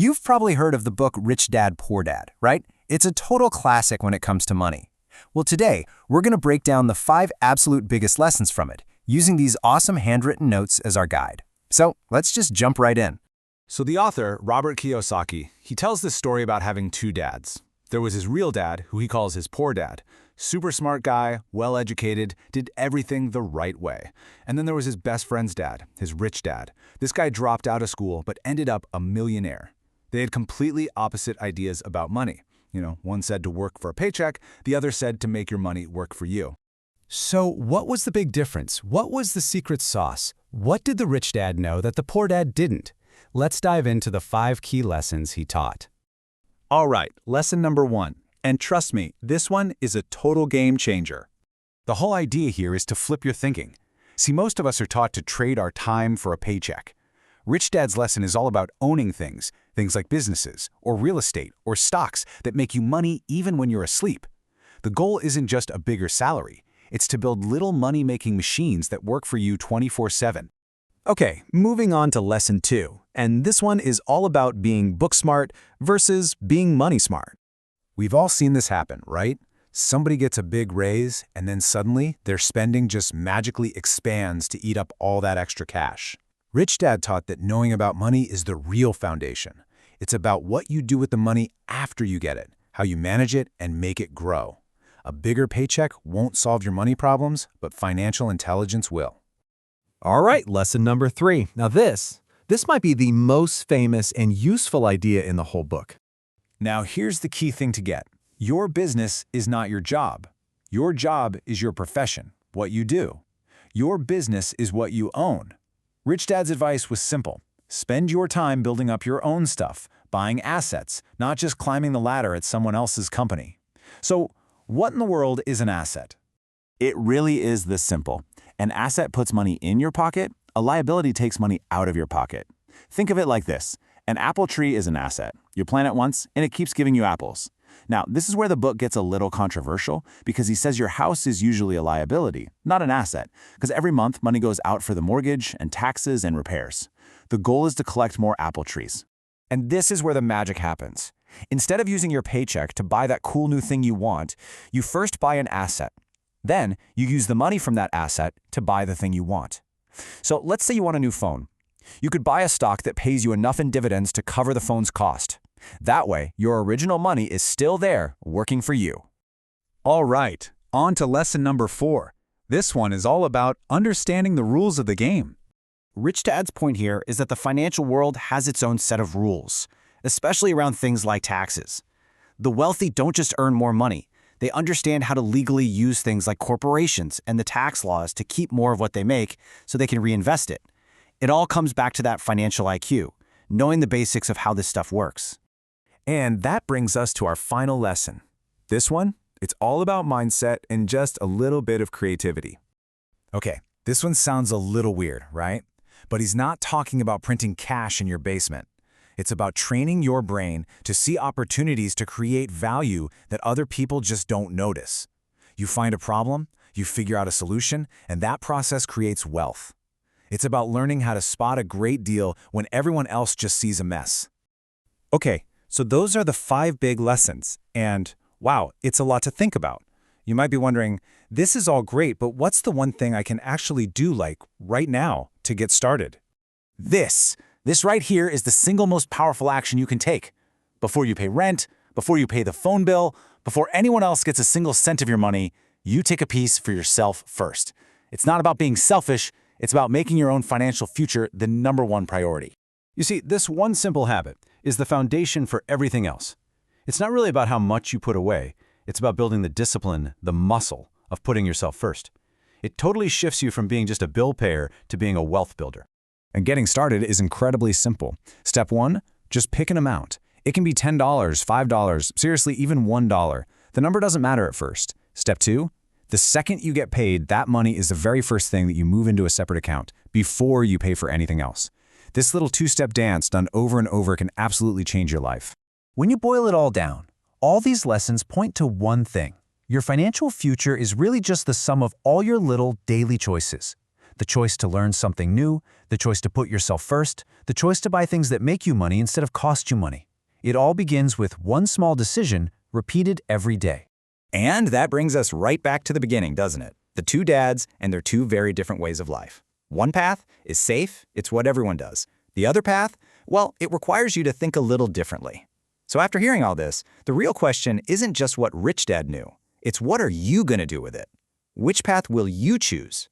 You've probably heard of the book Rich Dad, Poor Dad, right? It's a total classic when it comes to money. Well, today, we're going to break down the 5 absolute biggest lessons from it, using these awesome handwritten notes as our guide. So let's just jump right in. So the author, Robert Kiyosaki, he tells this story about having 2 dads. There was his real dad, who he calls his poor dad. Super smart guy, well-educated, did everything the right way. And then there was his best friend's dad, his rich dad. This guy dropped out of school but ended up a millionaire. They had completely opposite ideas about money. One said to work for a paycheck, the other said to make your money work for you. So what was the big difference? What was the secret sauce? What did the rich dad know that the poor dad didn't? Let's dive into the 5 key lessons he taught. All right, lesson number 1. And trust me, this one is a total game changer. The whole idea here is to flip your thinking. See, most of us are taught to trade our time for a paycheck. Rich Dad's lesson is all about owning things like businesses, or real estate, or stocks that make you money even when you're asleep. The goal isn't just a bigger salary. It's to build little money-making machines that work for you 24/7. Okay, moving on to lesson 2. And this one is all about being book smart versus being money smart. We've all seen this happen, right? Somebody gets a big raise, and then suddenly their spending just magically expands to eat up all that extra cash. Rich Dad taught that knowing about money is the real foundation. It's about what you do with the money after you get it, how you manage it and make it grow. A bigger paycheck won't solve your money problems, but financial intelligence will. All right, lesson number 3. Now this might be the most famous and useful idea in the whole book. Now here's the key thing to get. Your business is not your job. Your job is your profession, what you do. Your business is what you own. Rich Dad's advice was simple. Spend your time building up your own stuff, buying assets, not just climbing the ladder at someone else's company. So, what in the world is an asset? It really is this simple. An asset puts money in your pocket, a liability takes money out of your pocket. Think of it like this. An apple tree is an asset. You plant it once, and it keeps giving you apples. Now, this is where the book gets a little controversial because he says your house is usually a liability, not an asset, because every month money goes out for the mortgage and taxes and repairs. The goal is to collect more apple trees. And this is where the magic happens. Instead of using your paycheck to buy that cool new thing you want, you first buy an asset. Then, you use the money from that asset to buy the thing you want. So let's say you want a new phone. You could buy a stock that pays you enough in dividends to cover the phone's cost. That way, your original money is still there, working for you. All right, on to lesson number 4. This one is all about understanding the rules of the game. Rich Dad's point here is that the financial world has its own set of rules, especially around things like taxes. The wealthy don't just earn more money. They understand how to legally use things like corporations and the tax laws to keep more of what they make so they can reinvest it. It all comes back to that financial IQ, knowing the basics of how this stuff works. And that brings us to our final lesson. This one, it's all about mindset and just a little bit of creativity. Okay, this one sounds a little weird, right? But he's not talking about printing cash in your basement. It's about training your brain to see opportunities to create value that other people just don't notice. You find a problem, you figure out a solution, and that process creates wealth. It's about learning how to spot a great deal when everyone else just sees a mess. Okay, so those are the 5 big lessons, and wow, it's a lot to think about. You might be wondering, this is all great, but what's the one thing I can actually do right now to get started? This right here is the single most powerful action you can take. Before you pay rent, before you pay the phone bill, before anyone else gets a single cent of your money, you take a piece for yourself first. It's not about being selfish, it's about making your own financial future the #1 priority. You see, this one simple habit is the foundation for everything else. It's not really about how much you put away. It's about building the discipline, the muscle of putting yourself first. It totally shifts you from being just a bill payer to being a wealth builder. And getting started is incredibly simple. Step 1, just pick an amount. It can be $10, $5, seriously, even $1. The number doesn't matter at first. Step 2, the second you get paid, that money is the very first thing that you move into a separate account before you pay for anything else. This little 2-step dance done over and over can absolutely change your life. When you boil it all down, all these lessons point to one thing. Your financial future is really just the sum of all your little daily choices. The choice to learn something new, the choice to put yourself first, the choice to buy things that make you money instead of cost you money. It all begins with one small decision repeated every day. And that brings us right back to the beginning, doesn't it? The two dads and their two very different ways of life. One path is safe, it's what everyone does. The other path, well, it requires you to think a little differently. So after hearing all this, the real question isn't just what Rich Dad knew. It's what are you going to do with it? Which path will you choose?